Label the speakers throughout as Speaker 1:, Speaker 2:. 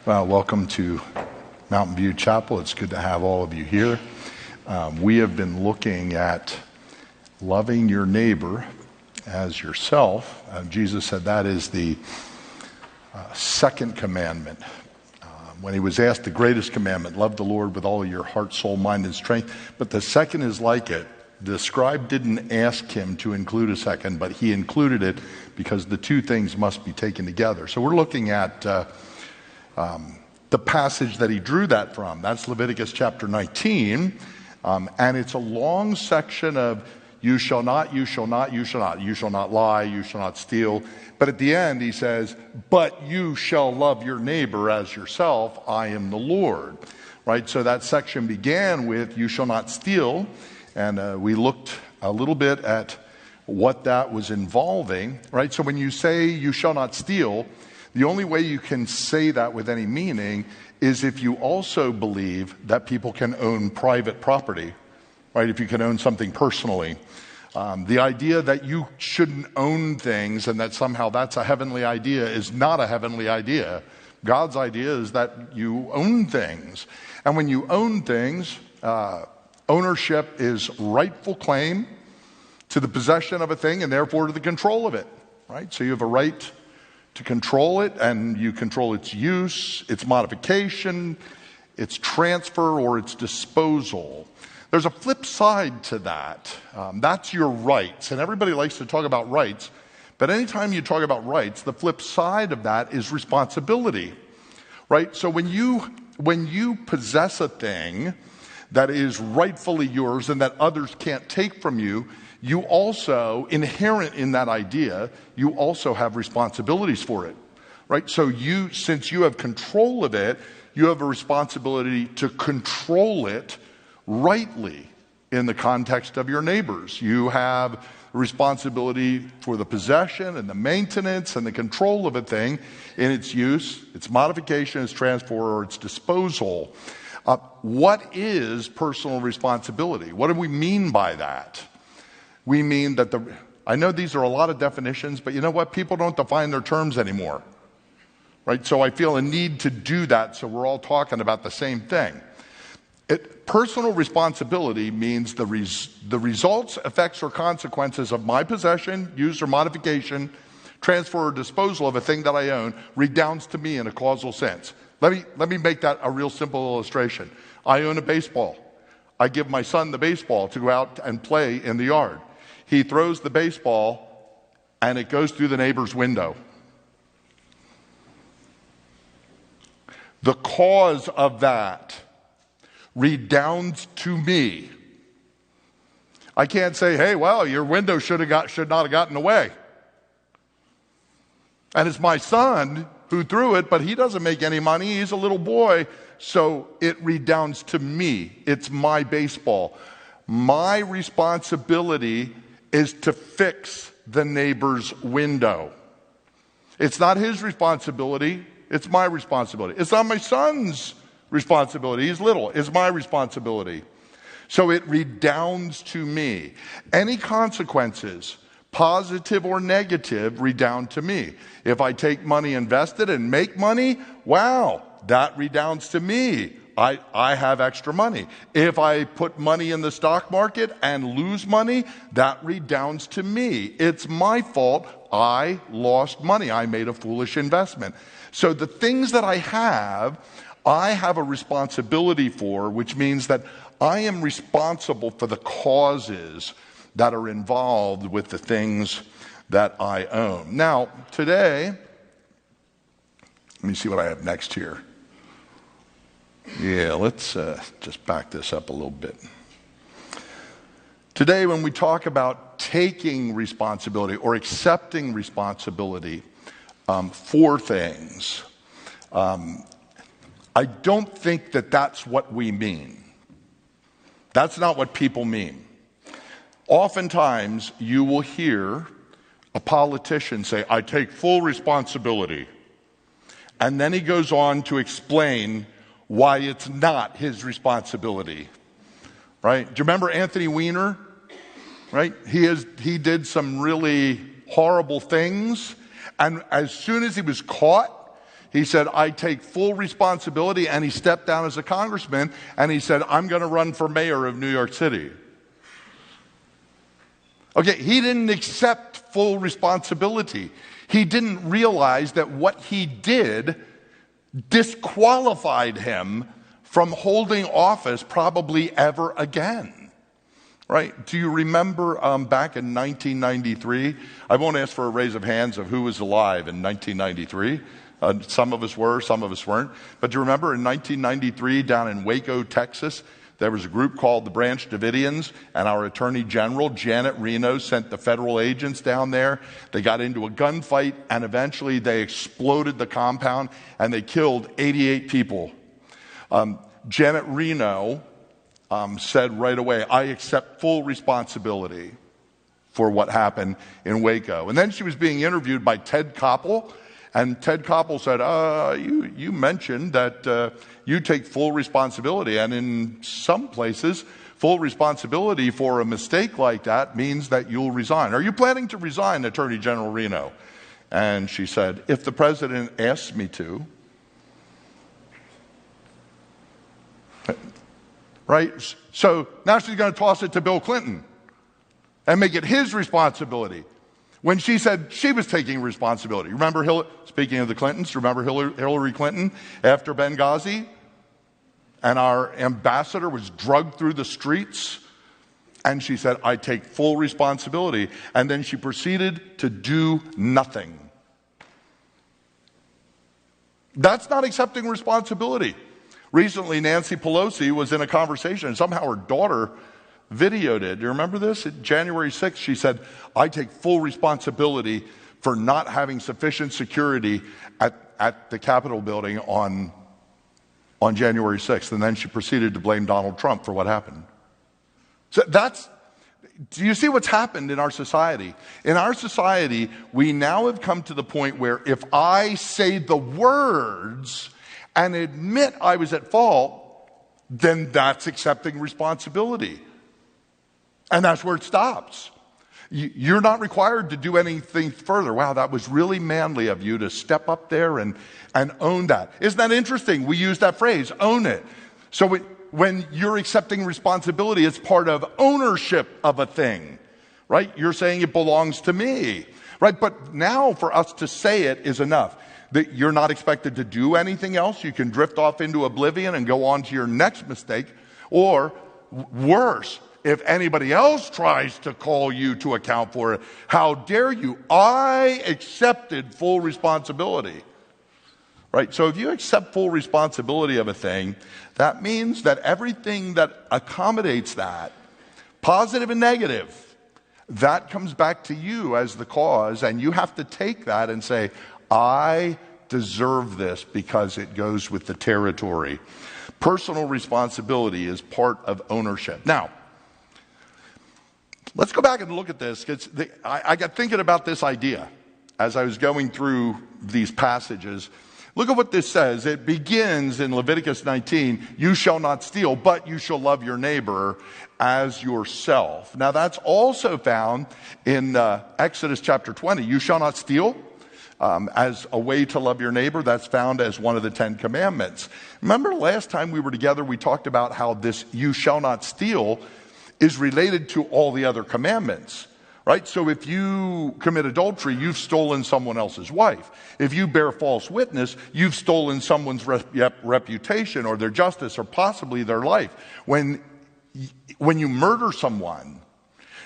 Speaker 1: Well, welcome to Mountain View Chapel. It's good to have all of you here. We have been looking at loving your neighbor as yourself. Jesus said that is the second commandment. When he was asked the greatest commandment, love the Lord with all of your heart, soul, mind, and strength. But the second is like it. The scribe didn't ask him to include a second, but he included it because the two things must be taken together. So we're looking at the passage that he drew that from. That's Leviticus chapter 19. And it's a long section of you shall not, you shall not, you shall not. You shall not lie, you shall not steal. But at the end he says, but you shall love your neighbor as yourself. I am the Lord. Right? So that section began with you shall not steal. And we looked a little bit at what that was involving. Right? So when you say you shall not steal, the only way you can say that with any meaning is if you also believe that people can own private property, right? If you can own something personally. The idea that you shouldn't own things and that somehow that's a heavenly idea is not a heavenly idea. God's idea is that you own things. And when you own things, ownership is rightful claim to the possession of a thing and therefore to the control of it, right? So you have a right to control it, and you control its use, its modification, its transfer, or its disposal. There's a flip side to that. That's your rights, and everybody likes to talk about rights, but anytime you talk about rights, the flip side of that is responsibility, right? So when you possess a thing that is rightfully yours and that others can't take from you, you also, inherent in that idea, you also have responsibilities for it, right? So since you have control of it, you have a responsibility to control it rightly in the context of your neighbors. You have a responsibility for the possession and the maintenance and the control of a thing in its use, its modification, its transfer, or its disposal. What is personal responsibility? What do we mean by that? We mean that I know these are a lot of definitions, but you know what? People don't define their terms anymore, right? So I feel a need to do that so we're all talking about the same thing. Personal responsibility means the results, effects, or consequences of my possession, use, or modification, transfer, or disposal of a thing that I own redounds to me in a causal sense. Let me make that a real simple illustration. I own a baseball. I give my son the baseball to go out and play in the yard. He throws the baseball, and it goes through the neighbor's window. The cause of that redounds to me. I can't say, hey, well, your window should not have gotten away. And it's my son who threw it, but he doesn't make any money. He's a little boy, so it redounds to me. It's my baseball. My responsibility is to fix the neighbor's window. It's not his responsibility. It's my responsibility. It's not my son's responsibility. He's little. It's my responsibility. So it redounds to me. Any consequences, positive or negative, redound to me. If I take money invested and make money, wow, that redounds to me. I have extra money. If I put money in the stock market and lose money, that redounds to me. It's my fault. I lost money. I made a foolish investment. So the things that I have a responsibility for, which means that I am responsible for the causes that are involved with the things that I own. Now, today, let me see what I have next here. Yeah, let's just back this up a little bit. Today, when we talk about taking responsibility or accepting responsibility for things, I don't think that that's what we mean. That's not what people mean. Oftentimes, you will hear a politician say, I take full responsibility. And then he goes on to explain why it's not his responsibility, right? Do you remember Anthony Weiner, right? He did some really horrible things, and as soon as he was caught, He said, I take full responsibility, and he stepped down as a congressman, and he said, I'm going to run for mayor of New York City. Okay, he didn't accept full responsibility. He didn't realize that what he did disqualified him from holding office probably ever again. Right? Do you remember back in 1993? I won't ask for a raise of hands of who was alive in 1993. Some of us were, some of us weren't. But do you remember in 1993 down in Waco, Texas, there was a group called the Branch Davidians, and our Attorney General, Janet Reno, sent the federal agents down there. They got into a gunfight, and eventually they exploded the compound, and they killed 88 people. Janet Reno said right away, I accept full responsibility for what happened in Waco. And then she was being interviewed by Ted Koppel, and Ted Koppel said, you mentioned that you take full responsibility, and in some places, full responsibility for a mistake like that means that you'll resign. Are you planning to resign, Attorney General Reno? And she said, if the president asks me to. Right? So now she's going to toss it to Bill Clinton and make it his responsibility. When she said she was taking responsibility. Remember, speaking of the Clintons, remember Hillary Clinton after Benghazi? And our ambassador was drugged through the streets. And she said, I take full responsibility. And then she proceeded to do nothing. That's not accepting responsibility. Recently, Nancy Pelosi was in a conversation, and somehow her daughter videoed it. Do you remember this? January 6th, she said, I take full responsibility for not having sufficient security at the Capitol building on January 6th. And then she proceeded to blame Donald Trump for what happened. So do you see what's happened in our society? In our society, we now have come to the point where if I say the words and admit I was at fault, then that's accepting responsibility. And that's where it stops. You're not required to do anything further. Wow, that was really manly of you to step up there and own that. Isn't that interesting? We use that phrase, own it. So when you're accepting responsibility, it's part of ownership of a thing, right? You're saying it belongs to me, right? But now for us to say it is enough. That you're not expected to do anything else. You can drift off into oblivion and go on to your next mistake. Or worse, if anybody else tries to call you to account for it, how dare you? I accepted full responsibility. Right? So if you accept full responsibility of a thing, that means that everything that accommodates that, positive and negative, that comes back to you as the cause, and you have to take that and say, I deserve this because it goes with the territory. Personal responsibility is part of ownership. Now, let's go back and look at this. I got thinking about this idea as I was going through these passages. Look at what this says. It begins in Leviticus 19, you shall not steal, but you shall love your neighbor as yourself. Now that's also found in Exodus chapter 20. You shall not steal. As a way to love your neighbor, that's found as one of the 10 commandments. Remember last time we were together, we talked about how this you shall not steal is related to all the other commandments, right? So if you commit adultery, you've stolen someone else's wife. If you bear false witness, you've stolen someone's reputation or their justice or possibly their life. When you murder someone,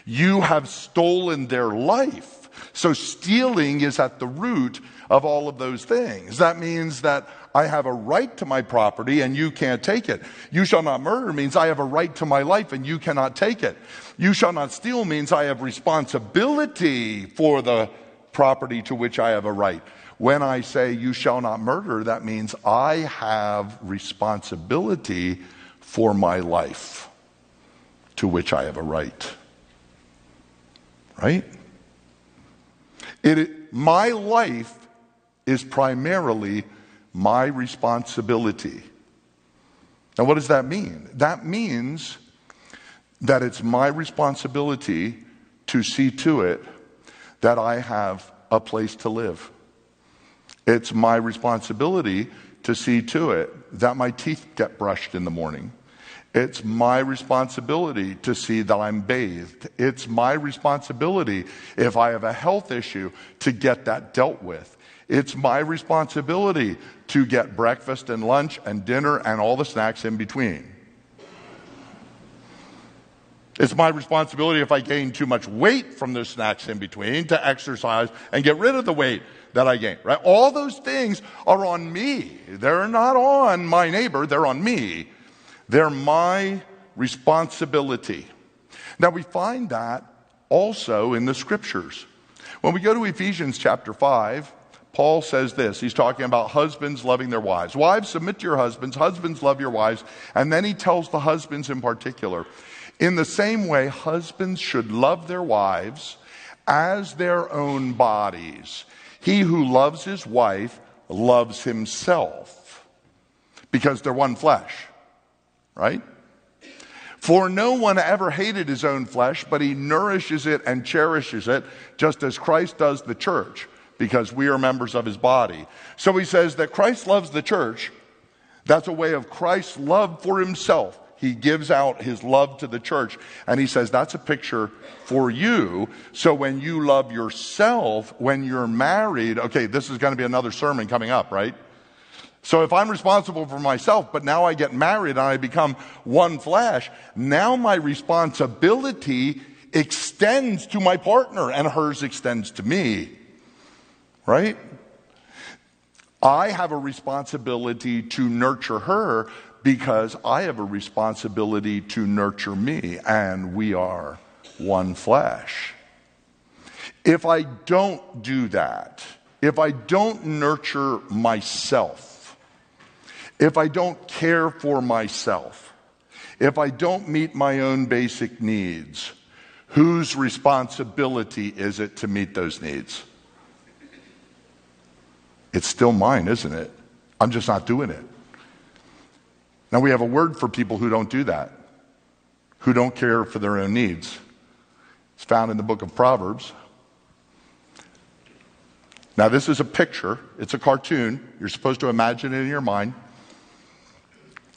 Speaker 1: you have stolen their life. So stealing is at the root of all of those things. That means that I have a right to my property and you can't take it. You shall not murder means I have a right to my life and you cannot take it. You shall not steal means I have responsibility for the property to which I have a right. When I say you shall not murder, that means I have responsibility for my life to which I have a right. Right? My life is primarily my responsibility. Now, what does that mean? That means that it's my responsibility to see to it that I have a place to live. It's my responsibility to see to it that my teeth get brushed in the morning. It's my responsibility to see that I'm bathed. It's my responsibility, if I have a health issue, to get that dealt with. It's my responsibility to get breakfast and lunch and dinner and all the snacks in between. It's my responsibility, if I gain too much weight from those snacks in between, to exercise and get rid of the weight that I gain, right? All those things are on me. They're not on my neighbor, they're on me. They're my responsibility. Now we find that also in the scriptures. When we go to Ephesians chapter 5, Paul says this. He's talking about husbands loving their wives. Wives, submit to your husbands. Husbands, love your wives. And then he tells the husbands in particular, in the same way, husbands should love their wives as their own bodies. He who loves his wife loves himself, because they're one flesh, right? For no one ever hated his own flesh, but he nourishes it and cherishes it, just as Christ does the church, because we are members of his body. So he says that Christ loves the church. That's a way of Christ's love for himself. He gives out his love to the church. And he says that's a picture for you. So when you love yourself, when you're married, okay, this is going to be another sermon coming up, right? So if I'm responsible for myself, but now I get married and I become one flesh, now my responsibility extends to my partner and hers extends to me, right? I have a responsibility to nurture her because I have a responsibility to nurture me, and we are one flesh. If I don't do that, if I don't nurture myself, if I don't care for myself, if I don't meet my own basic needs, whose responsibility is it to meet those needs? It's still mine, isn't it? I'm just not doing it. Now we have a word for people who don't do that, who don't care for their own needs. It's found in the book of Proverbs. Now this is a picture, it's a cartoon. You're supposed to imagine it in your mind.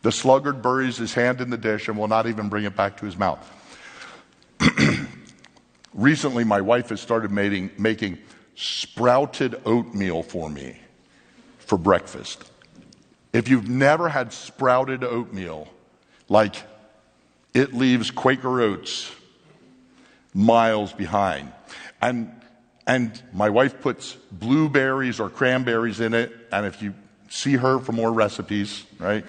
Speaker 1: The sluggard buries his hand in the dish and will not even bring it back to his mouth. Recently my wife has started making sprouted oatmeal for me for breakfast. If you've never had sprouted oatmeal, like it leaves Quaker Oats miles behind. And my wife puts blueberries or cranberries in it, and if you see her for more recipes, right?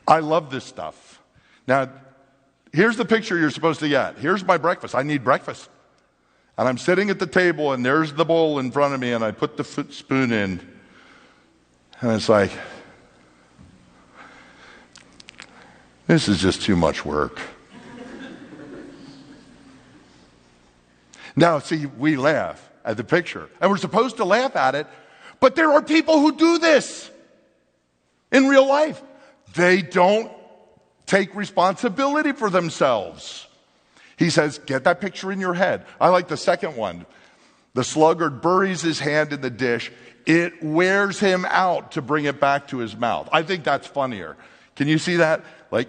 Speaker 1: I love this stuff. Now, here's the picture you're supposed to get. Here's my breakfast. I need breakfast. And I'm sitting at the table, and there's the bowl in front of me, and I put the spoon in. And it's like, this is just too much work. Now, see, we laugh at the picture, and we're supposed to laugh at it, but there are people who do this in real life. They don't take responsibility for themselves. He says, get that picture in your head. I like the second one. The sluggard buries his hand in the dish. It wears him out to bring it back to his mouth. I think that's funnier. Can you see that? Like,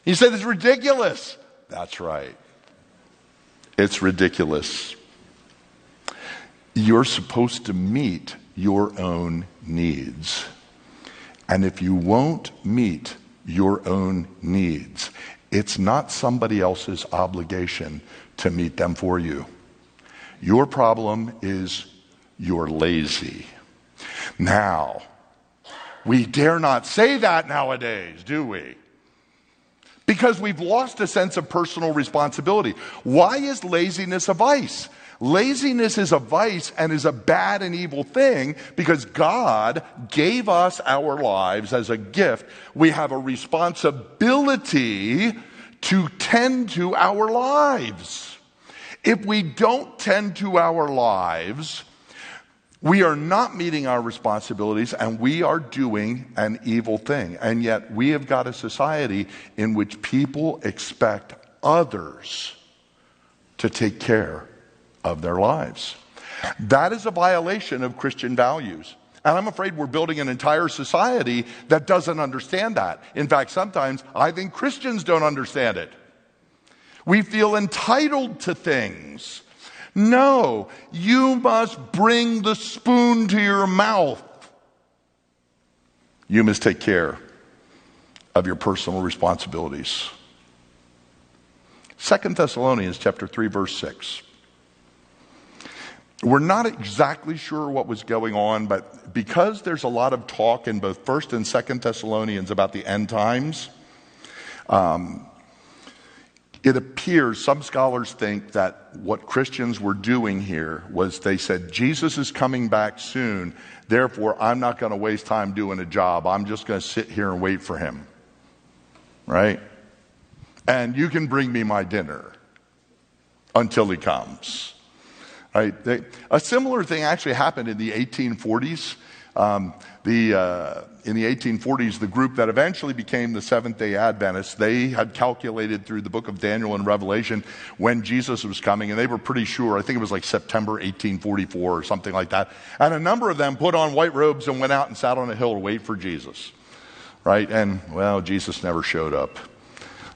Speaker 1: he said it's ridiculous. That's right. It's ridiculous. You're supposed to meet your own needs. And if you won't meet your own needs, it's not somebody else's obligation to meet them for you. Your problem is you're lazy. Now, we dare not say that nowadays, do we? Because we've lost a sense of personal responsibility. Why is laziness a vice? Laziness is a vice and is a bad and evil thing because God gave us our lives as a gift. We have a responsibility to tend to our lives. If we don't tend to our lives, we are not meeting our responsibilities and we are doing an evil thing. And yet we have got a society in which people expect others to take care of their lives. That is a violation of Christian values. And I'm afraid we're building an entire society that doesn't understand that. In fact, sometimes I think Christians don't understand it. We feel entitled to things. No, you must bring the spoon to your mouth. You must take care of your personal responsibilities. 2 Thessalonians chapter 3, verse 6. We're not exactly sure what was going on, but because there's a lot of talk in both 1 and 2 Thessalonians about the end times, it appears, some scholars think that what Christians were doing here was they said, Jesus is coming back soon, therefore I'm not going to waste time doing a job. I'm just going to sit here and wait for him. Right? And you can bring me my dinner until he comes. Right? A similar thing actually happened in the 1840s. In the 1840s, the group that eventually became the Seventh-day Adventists, they had calculated through the book of Daniel and Revelation when Jesus was coming, and they were pretty sure. I think it was like September 1844 or something like that. And a number of them put on white robes and went out and sat on a hill to wait for Jesus. Right? And, well, Jesus never showed up.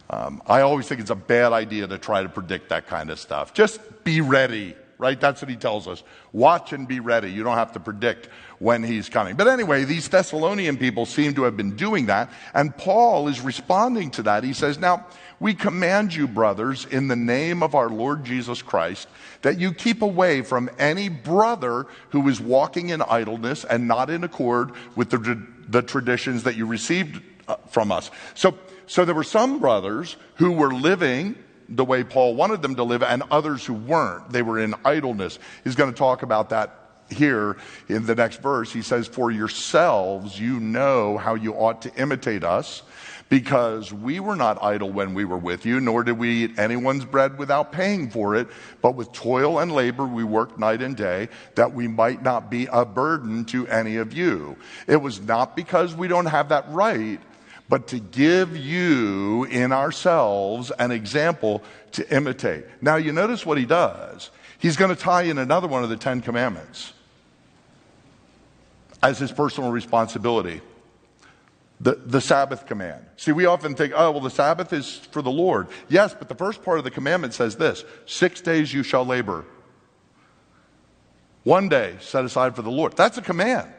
Speaker 1: I always think it's a bad idea to try to predict that kind of stuff. Just be ready. Right? That's what he tells us. Watch and be ready. You don't have to predict when he's coming. But anyway, these Thessalonian people seem to have been doing that. And Paul is responding to that. He says, now, we command you, brothers, in the name of our Lord Jesus Christ, that you keep away from any brother who is walking in idleness and not in accord with the traditions that you received from us. So there were some brothers who were living the way Paul wanted them to live, and others who weren't. They were in idleness. He's going to talk about that here in the next verse. He says, for yourselves you know how you ought to imitate us, because we were not idle when we were with you, nor did we eat anyone's bread without paying for it, but with toil and labor we worked night and day, that we might not be a burden to any of you. It was not because we don't have that right, but to give you in ourselves an example to imitate. Now you notice what he does. He's going to tie in another one of the 10 commandments as his personal responsibility. The Sabbath command. See, we often think, oh, well, the Sabbath is for the Lord. Yes, but the first part of the commandment says this: 6 days you shall labor. 1 day set aside for the Lord. That's a command.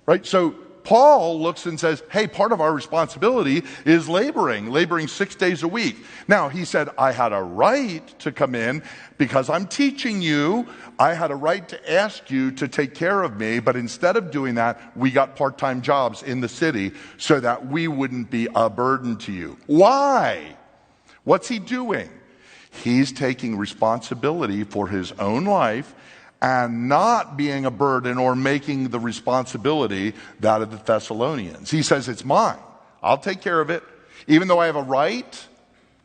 Speaker 1: Right? So Paul looks and says, hey, part of our responsibility is laboring 6 days a week. Now, he said, I had a right to come in because I'm teaching you. I had a right to ask you to take care of me, but instead of doing that, we got part-time jobs in the city so that we wouldn't be a burden to you. Why? What's he doing? He's taking responsibility for his own life and not being a burden or making the responsibility that of the Thessalonians. He says, it's mine. I'll take care of it. Even though I have a right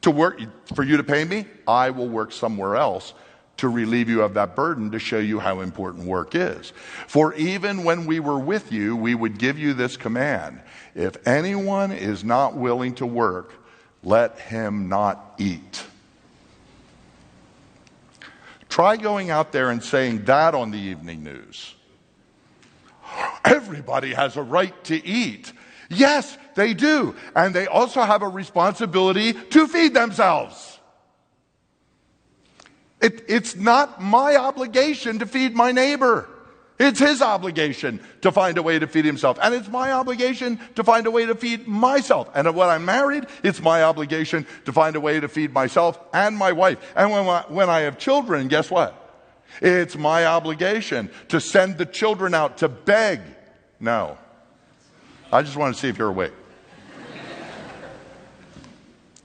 Speaker 1: to work for you to pay me, I will work somewhere else to relieve you of that burden, to show you how important work is. For even when we were with you, we would give you this command: if anyone is not willing to work, let him not eat. Try going out there and saying that on the evening news. Everybody has a right to eat. Yes, they do. And they also have a responsibility to feed themselves. It's not my obligation to feed my neighbor. It's his obligation to find a way to feed himself. And it's my obligation to find a way to feed myself. And when I'm married, it's my obligation to find a way to feed myself and my wife. And when I have children, guess what? It's my obligation to send the children out to beg. No. I just want to see if you're awake.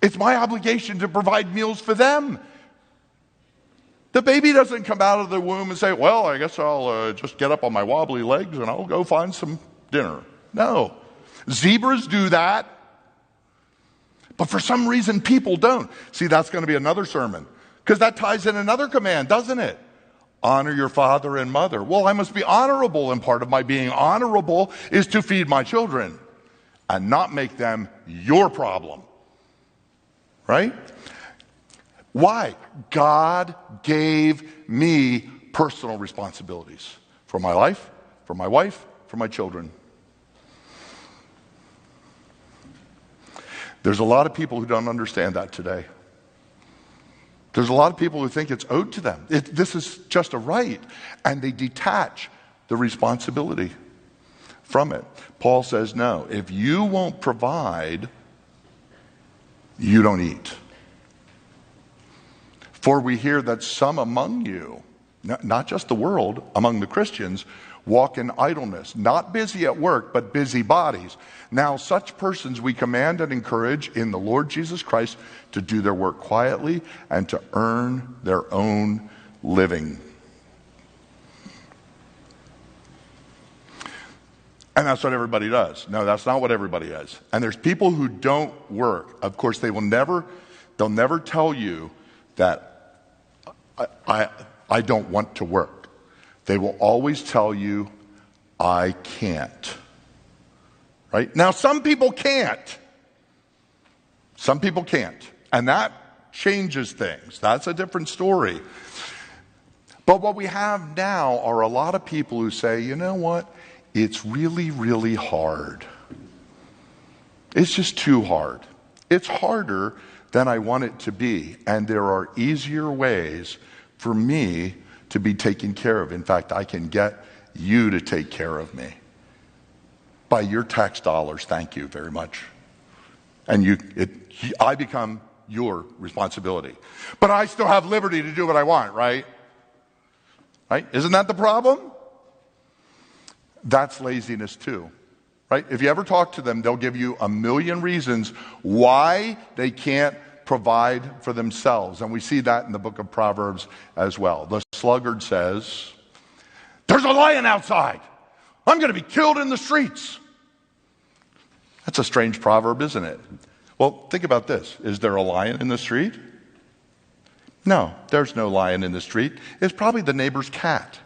Speaker 1: It's my obligation to provide meals for them. The baby doesn't come out of the womb and say, well, I guess I'll just get up on my wobbly legs and I'll go find some dinner. No. Zebras do that. But for some reason, people don't. See, that's going to be another sermon. Because that ties in another command, doesn't it? Honor your father and mother. Well, I must be honorable, and part of my being honorable is to feed my children and not make them your problem. Right? Why? God gave me personal responsibilities for my life, for my wife, for my children. There's a lot of people who don't understand that today. There's a lot of people who think it's owed to them. This is just a right, and they detach the responsibility from it. Paul says, no, if you won't provide, you don't eat. For we hear that some among you, not just the world, among the Christians, walk in idleness, not busy at work, but busy bodies. Now such persons we command and encourage in the Lord Jesus Christ to do their work quietly and to earn their own living. And that's what everybody does. No, that's not what everybody does. And there's people who don't work. Of course, they'll never tell you that I don't want to work. They will always tell you, I can't. Right? Now, some people can't. Some people can't. And that changes things. That's a different story. But what we have now are a lot of people who say, you know what? It's really, really hard. It's just too hard. It's harder than I want it to be. And there are easier ways for me to be taken care of. In fact, I can get you to take care of me. By your tax dollars, thank you very much. And I become your responsibility. But I still have liberty to do what I want, right? Right? Isn't that the problem? That's laziness too. Right? If you ever talk to them, they'll give you a million reasons why they can't provide for themselves. And we see that in the book of Proverbs as well. The sluggard says, there's a lion outside. I'm going to be killed in the streets. That's a strange proverb, isn't it? Well, think about this. Is there a lion in the street? No, there's no lion in the street. It's probably the neighbor's cat.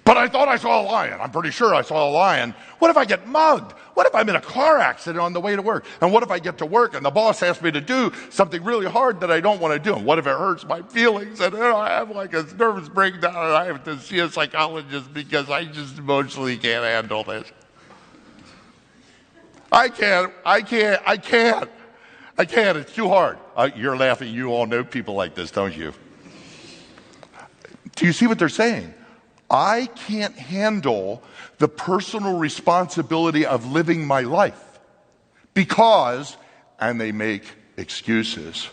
Speaker 1: But I thought I saw a lion. I'm pretty sure I saw a lion. What if I get mugged? What if I'm in a car accident on the way to work? And what if I get to work and the boss asks me to do something really hard that I don't want to do? And what if it hurts my feelings? And I have like a nervous breakdown and I have to see a psychologist because I just emotionally can't handle this. I can't. It's too hard. You're laughing. You all know people like this, don't you? Do you see what they're saying? I can't handle the personal responsibility of living my life because, and they make excuses.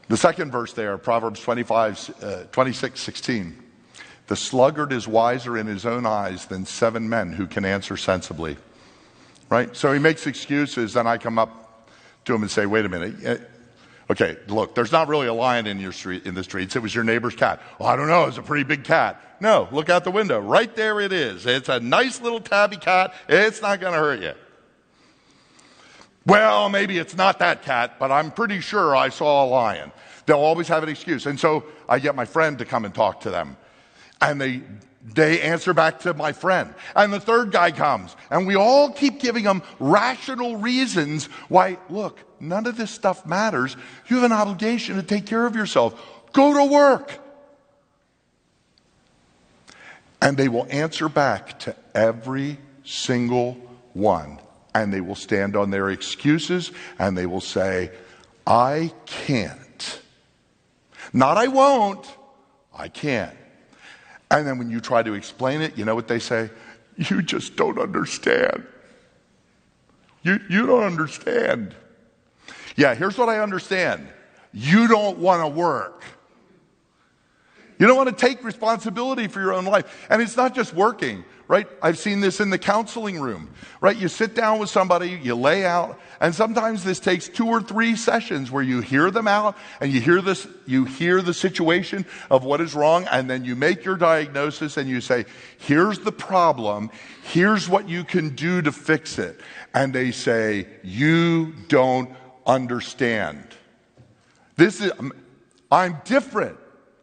Speaker 1: The second verse there, Proverbs 26:16. The sluggard is wiser in his own eyes than 7 men who can answer sensibly. Right? So he makes excuses, and I come up to him and say, wait a minute. Okay, look, there's not really a lion in the streets. It was your neighbor's cat. Well, I don't know. It's a pretty big cat. No, look out the window. Right there it is. It's a nice little tabby cat. It's not going to hurt you. Well, maybe it's not that cat, but I'm pretty sure I saw a lion. They'll always have an excuse. And so I get my friend to come and talk to them. And they answer back to my friend. And the third guy comes. And we all keep giving them rational reasons why, look, none of this stuff matters. You have an obligation to take care of yourself. Go to work. And they will answer back to every single one. And they will stand on their excuses and they will say, I can't. Not I won't, I can't. And then when you try to explain it, you know what they say? You just don't understand. You don't understand. Yeah, here's what I understand. You don't want to work. You don't want to take responsibility for your own life. And it's not just working, right? I've seen this in the counseling room, right? You sit down with somebody, you lay out, and sometimes this takes 2 or 3 sessions where you hear them out and you hear the situation of what is wrong, and then you make your diagnosis and you say, here's the problem, here's what you can do to fix it. And they say, you don't understand. I'm different.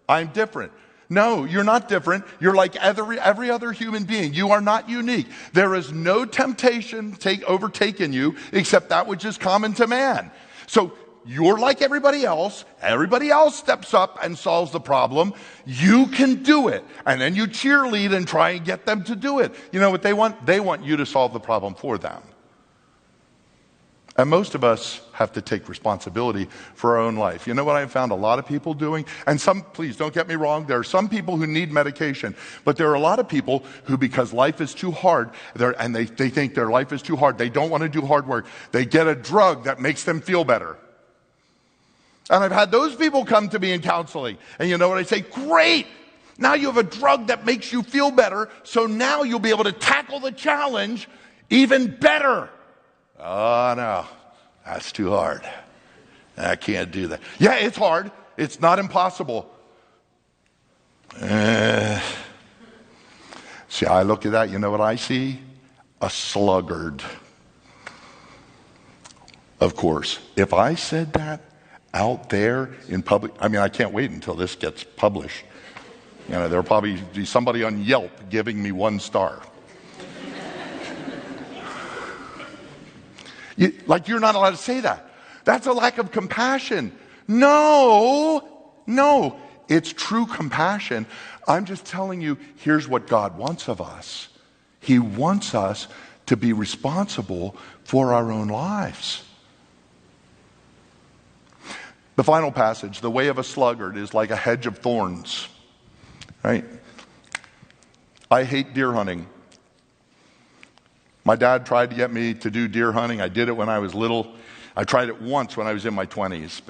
Speaker 1: I'm different. No, you're not different. You're like every other human being. You are not unique. There is no temptation overtaken you except that which is common to man. So you're like everybody else. Everybody else steps up and solves the problem. You can do it. And then you cheerlead and try and get them to do it. You know what they want? They want you to solve the problem for them. And most of us have to take responsibility for our own life. You know what I've found a lot of people doing? And please don't get me wrong, there are some people who need medication. But there are a lot of people who, because life is too hard, and they think their life is too hard, they don't want to do hard work, they get a drug that makes them feel better. And I've had those people come to me in counseling. And you know what I say? Great! Now you have a drug that makes you feel better, so now you'll be able to tackle the challenge even better. Oh, no, that's too hard. I can't do that. Yeah, it's hard. It's not impossible. See, I look at that, you know what I see? A sluggard. Of course, if I said that out there in public, I can't wait until this gets published. You know, there'll probably be somebody on Yelp giving me 1 star. You're not allowed to say that. That's a lack of compassion. No, it's true compassion. I'm just telling you, here's what God wants of us. He wants us to be responsible for our own lives. The final passage, the way of a sluggard is like a hedge of thorns. Right? I hate deer hunting. My dad tried to get me to do deer hunting. I did it when I was little. I tried it once when I was in my 20s.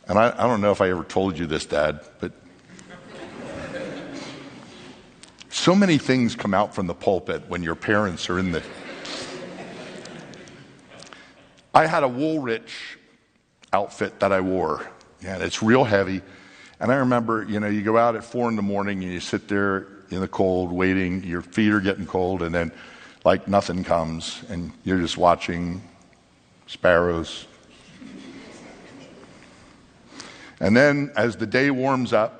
Speaker 1: And I don't know if I ever told you this, Dad, but so many things come out from the pulpit when your parents are in the... I had a Woolrich outfit that I wore, and it's real heavy. And I remember, you go out at 4 a.m. and you sit there in the cold waiting. Your feet are getting cold, and then nothing comes, and you're just watching sparrows. And then as the day warms up,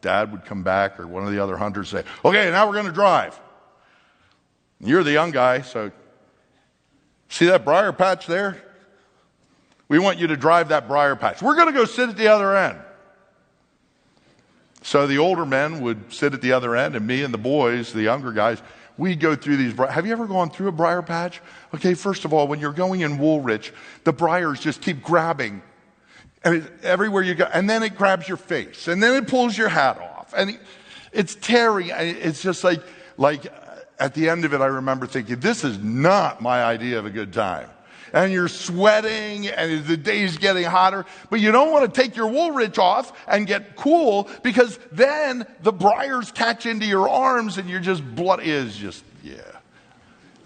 Speaker 1: Dad would come back, or one of the other hunters say, okay, now we're going to drive. You're the young guy, so see that briar patch there? We want you to drive that briar patch. We're going to go sit at the other end. So the older men would sit at the other end, and me and the boys, the younger guys, we'd go through these. Have you ever gone through a briar patch? Okay, first of all, when you're going in Woolrich, the briars just keep grabbing. And everywhere you go, and then it grabs your face, and then it pulls your hat off, and it's tearing. It's just like at the end of it, I remember thinking, this is not my idea of a good time. And you're sweating, and the day's getting hotter, but you don't want to take your Woolrich off and get cool, because then the briars catch into your arms, and you're just blood is just, yeah.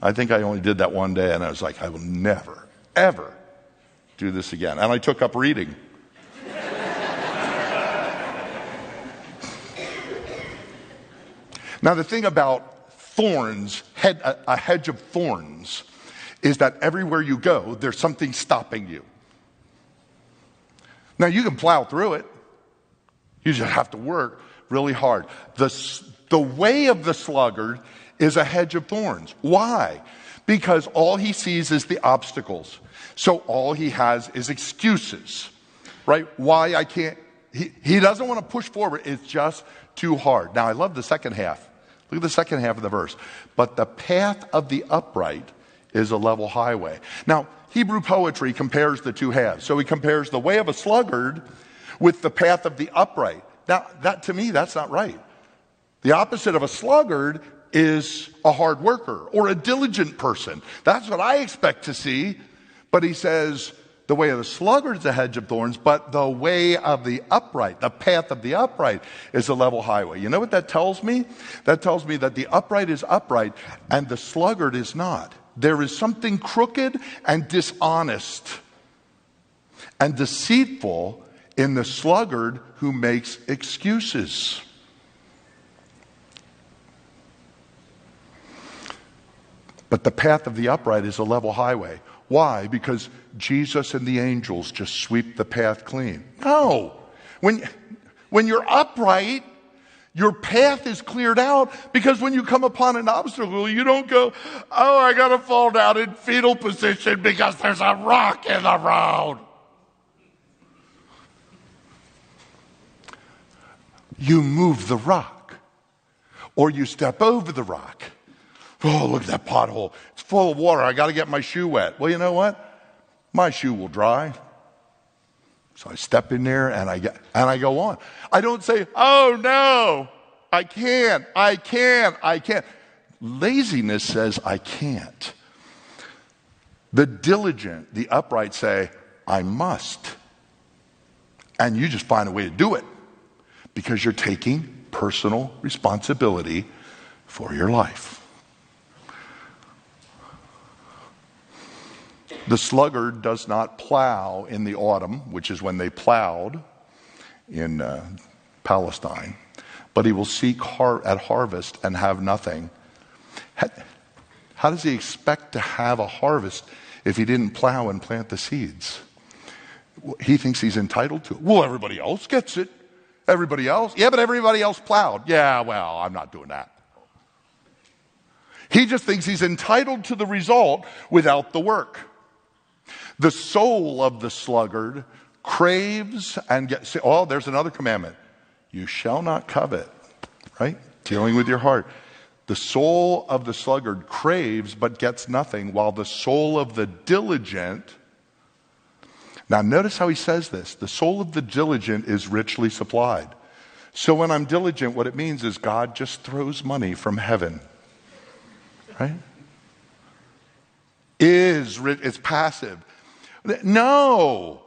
Speaker 1: I think I only did that one day, and I was like, I will never, ever do this again. And I took up reading. Now, the thing about thorns, a hedge of thorns, is that everywhere you go, there's something stopping you. Now, you can plow through it. You just have to work really hard. The way of the sluggard is a hedge of thorns. Why? Because all he sees is the obstacles. So all he has is excuses, right? Why I can't. He doesn't want to push forward. It's just too hard. Now, I love the second half. Look at the second half of the verse. But the path of the upright is a level highway. Now, Hebrew poetry compares the two halves. So he compares the way of a sluggard with the path of the upright. Now, that to me, that's not right. The opposite of a sluggard is a hard worker or a diligent person. That's what I expect to see. But he says, the way of the sluggard is a hedge of thorns, but the way of the upright, the path of the upright, is a level highway. You know what that tells me? That tells me that the upright is upright and the sluggard is not. There is something crooked and dishonest and deceitful in the sluggard who makes excuses. But the path of the upright is a level highway. Why? Because Jesus and the angels just sweep the path clean. No. When you're upright, your path is cleared out, because when you come upon an obstacle, you don't go, oh, I got to fall down in fetal position because there's a rock in the road. You move the rock, or you step over the rock. Oh, look at that pothole. It's full of water. I got to get my shoe wet. Well, you know what? My shoe will dry. So I step in there and I go on. I don't say, oh no, I can't. Laziness says I can't. The diligent, the upright say, I must. And you just find a way to do it, because you're taking personal responsibility for your life. The sluggard does not plow in the autumn, which is when they plowed in Palestine, but he will seek at harvest and have nothing. How does he expect to have a harvest if he didn't plow and plant the seeds? He thinks he's entitled to it. Well, everybody else gets it. Everybody else? Yeah, but everybody else plowed. Yeah, well, I'm not doing that. He just thinks he's entitled to the result without the work. The soul of the sluggard craves and gets, oh, there's another commandment. You shall not covet, right? Dealing with your heart. The soul of the sluggard craves but gets nothing, while the soul of the diligent, now notice how he says this. The soul of the diligent is richly supplied. So when I'm diligent, what it means is God just throws money from heaven, right? It's passive. No.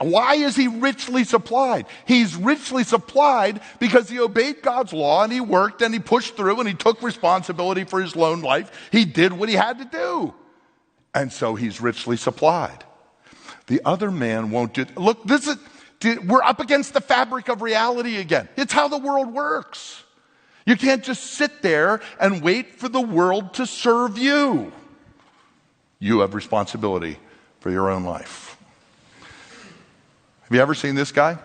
Speaker 1: Why is he richly supplied? He's richly supplied because he obeyed God's law, and he worked and he pushed through and he took responsibility for his lone life. He did what he had to do. And so he's richly supplied. The other man won't do. Look, we're up against the fabric of reality again. It's how the world works. You can't just sit there and wait for the world to serve you. You have responsibility for your own life. Have you ever seen this guy?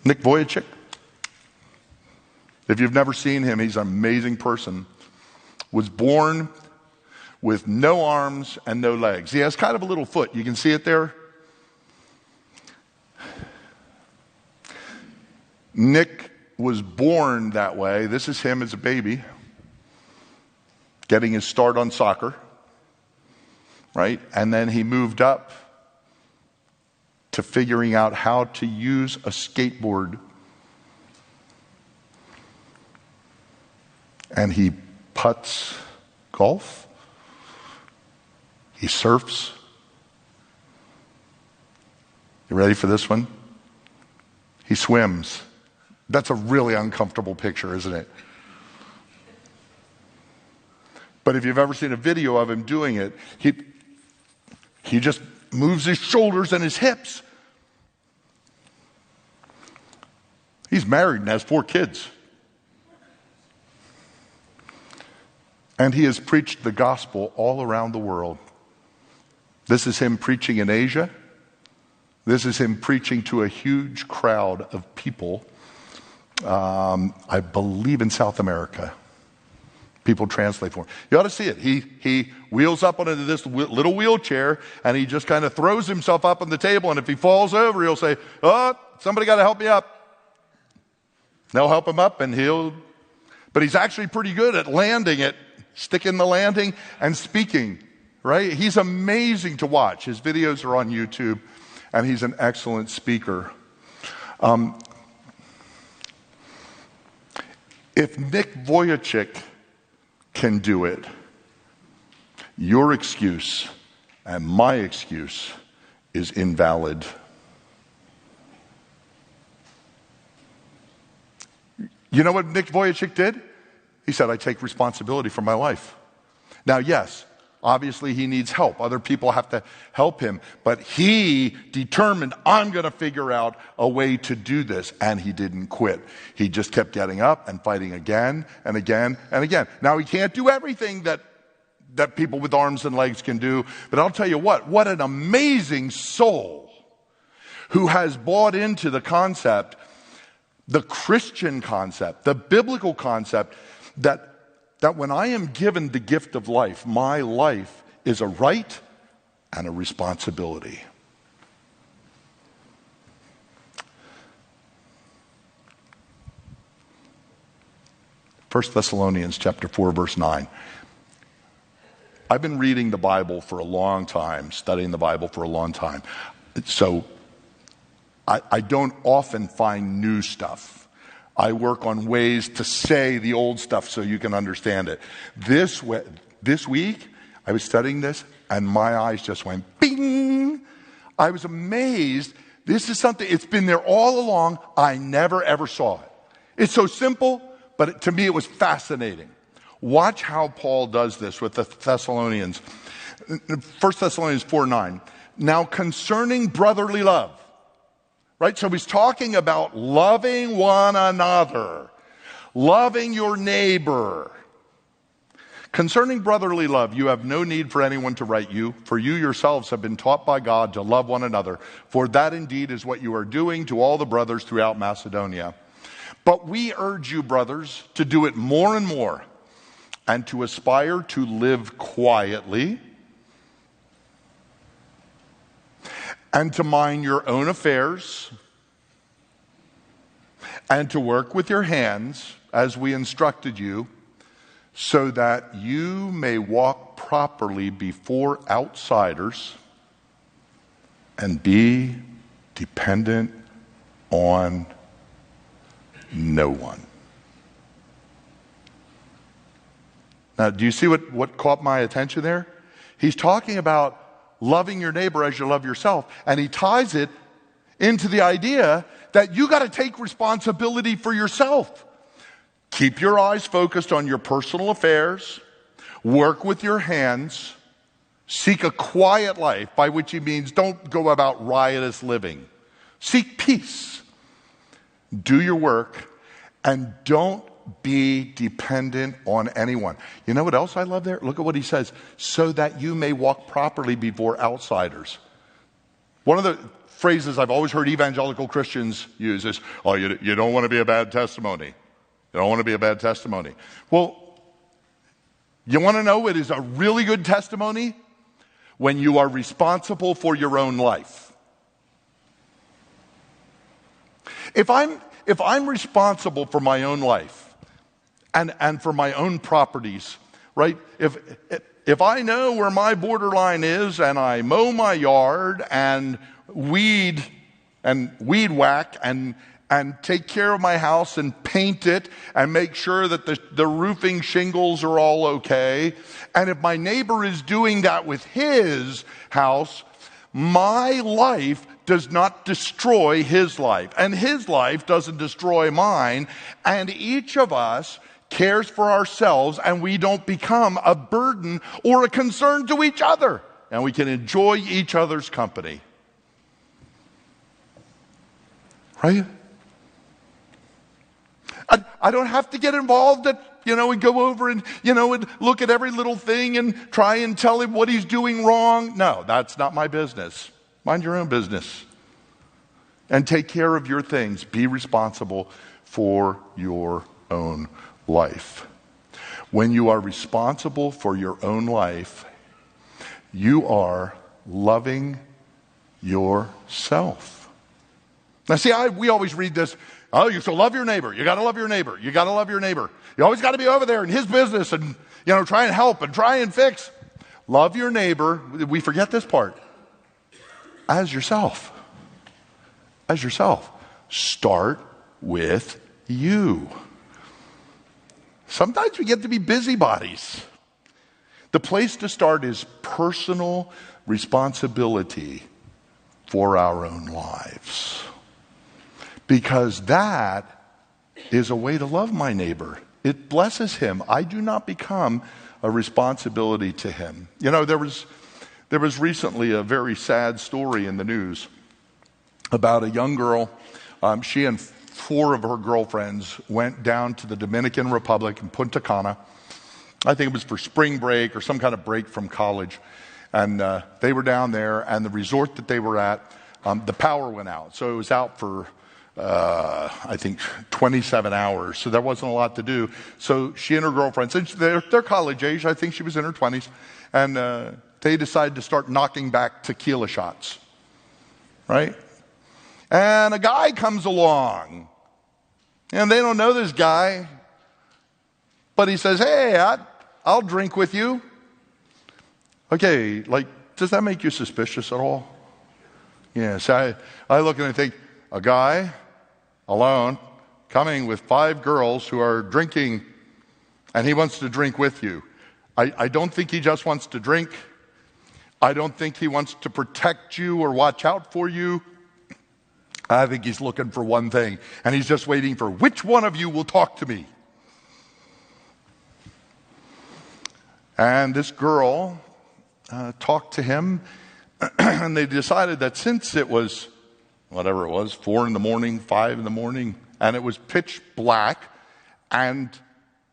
Speaker 1: Nick Vujicic? If you've never seen him, he's an amazing person. Was born with no arms and no legs. He has kind of a little foot. You can see it there. Nick was born that way. This is him as a baby, getting his start on soccer, right? And then he moved up to figuring out how to use a skateboard. And he putts golf. He surfs. You ready for this one? He swims. That's a really uncomfortable picture, isn't it? But if you've ever seen a video of him doing it, he just moves his shoulders and his hips. He's married and has 4 kids. And he has preached the gospel all around the world. This is him preaching in Asia. This is him preaching to a huge crowd of people, I believe in South America. People translate for him. You ought to see it. He wheels up onto this little wheelchair, and he just kind of throws himself up on the table, and if he falls over, he'll say, oh, somebody got to help me up. They'll help him up, and but he's actually pretty good at landing it, sticking the landing and speaking, right? He's amazing to watch. His videos are on YouTube, and he's an excellent speaker. If Nick Vujicic can do it, your excuse and my excuse is invalid. You know what Nick Vujicic did? He said, I take responsibility for my life. Now, yes, Obviously, he needs help. Other people have to help him. But he determined, I'm going to figure out a way to do this. And he didn't quit. He just kept getting up and fighting again and again and again. Now, he can't do everything that people with arms and legs can do. But I'll tell you what an amazing soul who has bought into the concept, the Christian concept, the biblical concept, that when I am given the gift of life, my life is a right and a responsibility. First Thessalonians chapter 4, verse 9. I've been reading the Bible for a long time, studying the Bible for a long time. So I don't often find new stuff. I work on ways to say the old stuff so you can understand it. This week, I was studying this, and my eyes just went bing. I was amazed. This is something, it's been there all along. I never, ever saw it. It's so simple, but to me it was fascinating. Watch how Paul does this with the Thessalonians. 1 Thessalonians 4:9. Now concerning brotherly love. Right? So he's talking about loving one another, loving your neighbor. Concerning brotherly love, you have no need for anyone to write you, for you yourselves have been taught by God to love one another, for that indeed is what you are doing to all the brothers throughout Macedonia. But we urge you, brothers, to do it more and more, and to aspire to live quietly, and to mind your own affairs, and to work with your hands as we instructed you, so that you may walk properly before outsiders and be dependent on no one. Now, do you see what caught my attention there? He's talking about loving your neighbor as you love yourself. And he ties it into the idea that you got to take responsibility for yourself. Keep your eyes focused on your personal affairs. Work with your hands. Seek a quiet life, by which he means don't go about riotous living. Seek peace. Do your work, and don't be dependent on anyone. You know what else I love there? Look at what he says. So that you may walk properly before outsiders. One of the phrases I've always heard evangelical Christians use is, oh, you don't want to be a bad testimony. You don't want to be a bad testimony. Well, you want to know what is a really good testimony? When you are responsible for your own life. If I'm responsible for my own life, and for my own properties, right? If I know where my borderline is and I mow my yard and weed whack and take care of my house and paint it and make sure that the roofing shingles are all okay, and if my neighbor is doing that with his house, my life does not destroy his life, and his life doesn't destroy mine, and each of us cares for ourselves, and we don't become a burden or a concern to each other, and we can enjoy each other's company. Right? I don't have to get involved and go over and look at every little thing and try and tell him what he's doing wrong. No, that's not my business. Mind your own business. And take care of your things. Be responsible for your own life. When you are responsible for your own life, you are loving yourself. Now see, we always read this, oh, you so love your neighbor. You got to love your neighbor. You got to love your neighbor. You always got to be over there in his business and, try and help and try and fix. Love your neighbor. We forget this part. As yourself. As yourself. Start with you. Sometimes we get to be busybodies. The place to start is personal responsibility for our own lives. Because that is a way to love my neighbor. it blesses him. I do not become a responsibility to him. You know, there was recently a very sad story in the news about a young girl. She and 4 of her girlfriends went down to the Dominican Republic in Punta Cana. I think it was for spring break or some kind of break from college. And they were down there, and the resort that they were at, the power went out. So it was out for, I think, 27 hours. So there wasn't a lot to do. So she and her girlfriends, and they're college age. I think she was in her 20s. And they decided to start knocking back tequila shots. Right? And a guy comes along. And they don't know this guy. But he says, hey, I'll drink with you. Okay, like, does that make you suspicious at all? Yes, I look and I think, a guy alone coming with 5 girls who are drinking, and he wants to drink with you. I don't think he just wants to drink. I don't think he wants to protect you or watch out for you. I think he's looking for one thing, and he's just waiting for which one of you will talk to me. And this girl talked to him, and they decided that since it was, whatever it was, 4 in the morning, 5 in the morning, and it was pitch black, and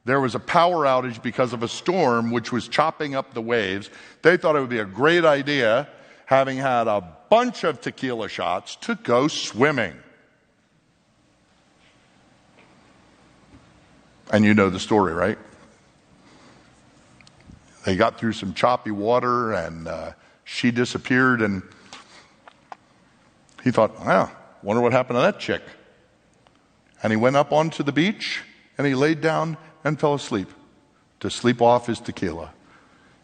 Speaker 1: there was a power outage because of a storm which was chopping up the waves, they thought it would be a great idea, having had a bunch of tequila shots, to go swimming. And you know the story, right? They got through some choppy water, and she disappeared, and he thought, wow, wonder what happened to that chick. And he went up onto the beach, and he laid down and fell asleep to sleep off his tequila.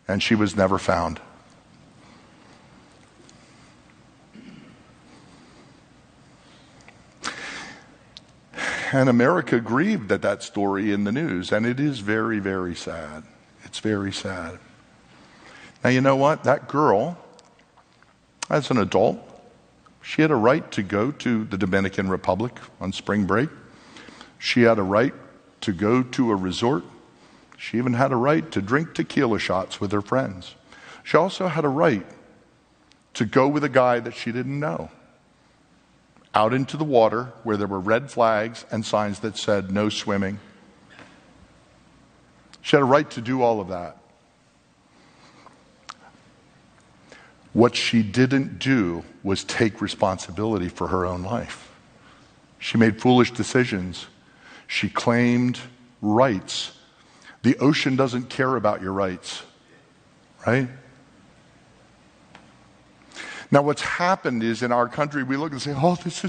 Speaker 1: And she was never found. And America grieved at that story in the news, and it is very, very sad. It's very sad. Now, you know what? That girl, as an adult, she had a right to go to the Dominican Republic on spring break. She had a right to go to a resort. She even had a right to drink tequila shots with her friends. She also had a right to go with a guy that she didn't know out into the water where there were red flags and signs that said no swimming. She had a right to do all of that. What she didn't do was take responsibility for her own life. She made foolish decisions. She claimed rights. The ocean doesn't care about your rights, right? Now, what's happened is in our country, we look and say, oh, this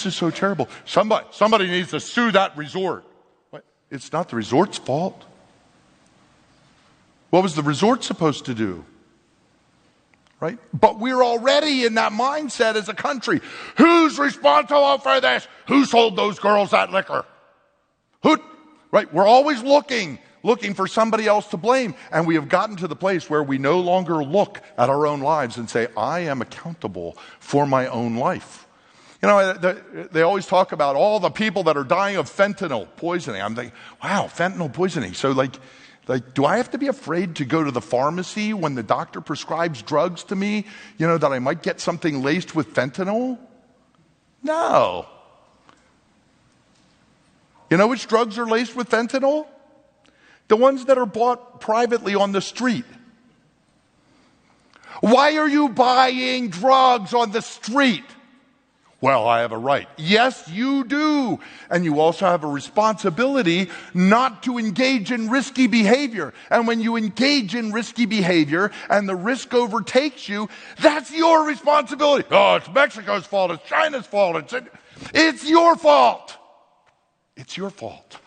Speaker 1: is so terrible. Somebody needs to sue that resort. What? It's not the resort's fault. What was the resort supposed to do? Right? But we're already in that mindset as a country. Who's responsible for this? Who sold those girls that liquor? Who? Right? We're always looking for somebody else to blame. And we have gotten to the place where we no longer look at our own lives and say, I am accountable for my own life. You know, they always talk about all the people that are dying of fentanyl poisoning. I'm thinking, wow, fentanyl poisoning. So like, do I have to be afraid to go to the pharmacy when the doctor prescribes drugs to me, you know, that I might get something laced with fentanyl? No. You know which drugs are laced with fentanyl? The ones that are bought privately on the street. Why are you buying drugs on the street? Well, I have a right. Yes, you do. And you also have a responsibility not to engage in risky behavior. And when you engage in risky behavior and the risk overtakes you, that's your responsibility. Oh, it's Mexico's fault. It's China's fault. It's your fault. It's your fault.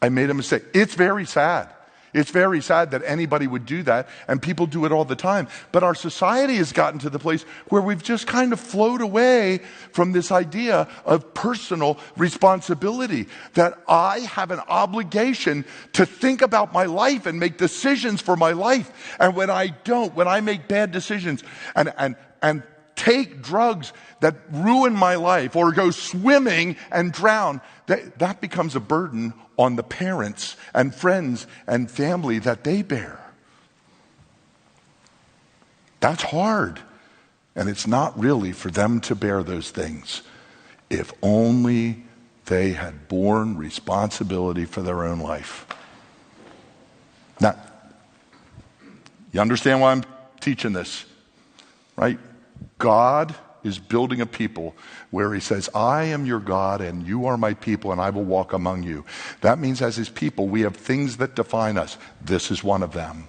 Speaker 1: I made a mistake. It's very sad. It's very sad that anybody would do that, and people do it all the time. But our society has gotten to the place where we've just kind of flowed away from this idea of personal responsibility, that I have an obligation to think about my life and make decisions for my life. And when I don't, when I make bad decisions, and take drugs that ruin my life or go swimming and drown, that becomes a burden on the parents and friends and family that they bear. That's hard. And it's not really for them to bear those things. If only they had borne responsibility for their own life. Now, you understand why I'm teaching this, right? God is building a people where he says, I am your God and you are my people and I will walk among you. That means as his people, we have things that define us. This is one of them.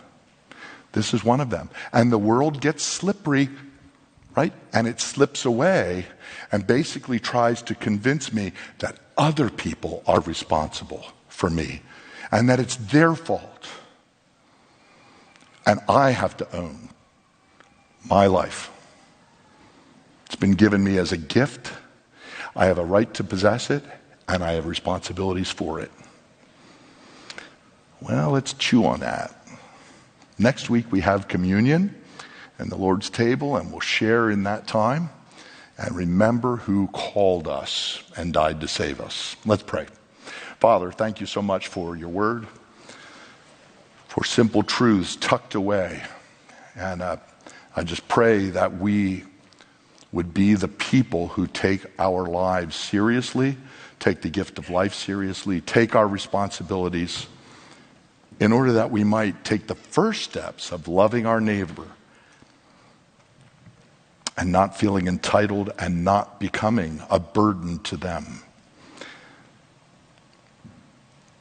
Speaker 1: This is one of them. And the world gets slippery, right? And it slips away and basically tries to convince me that other people are responsible for me and that it's their fault. And I have to own my life. It's been given me as a gift. I have a right to possess it, and I have responsibilities for it. Well, let's chew on that. Next week we have communion and the Lord's table, and we'll share in that time and remember who called us and died to save us. Let's pray. Father, thank you so much for your word, for simple truths tucked away. And I just pray that we would be the people who take our lives seriously, take the gift of life seriously, take our responsibilities in order that we might take the first steps of loving our neighbor and not feeling entitled and not becoming a burden to them.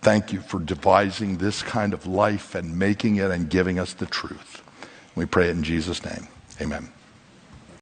Speaker 1: Thank you for devising this kind of life and making it and giving us the truth. We pray it in Jesus' name. Amen.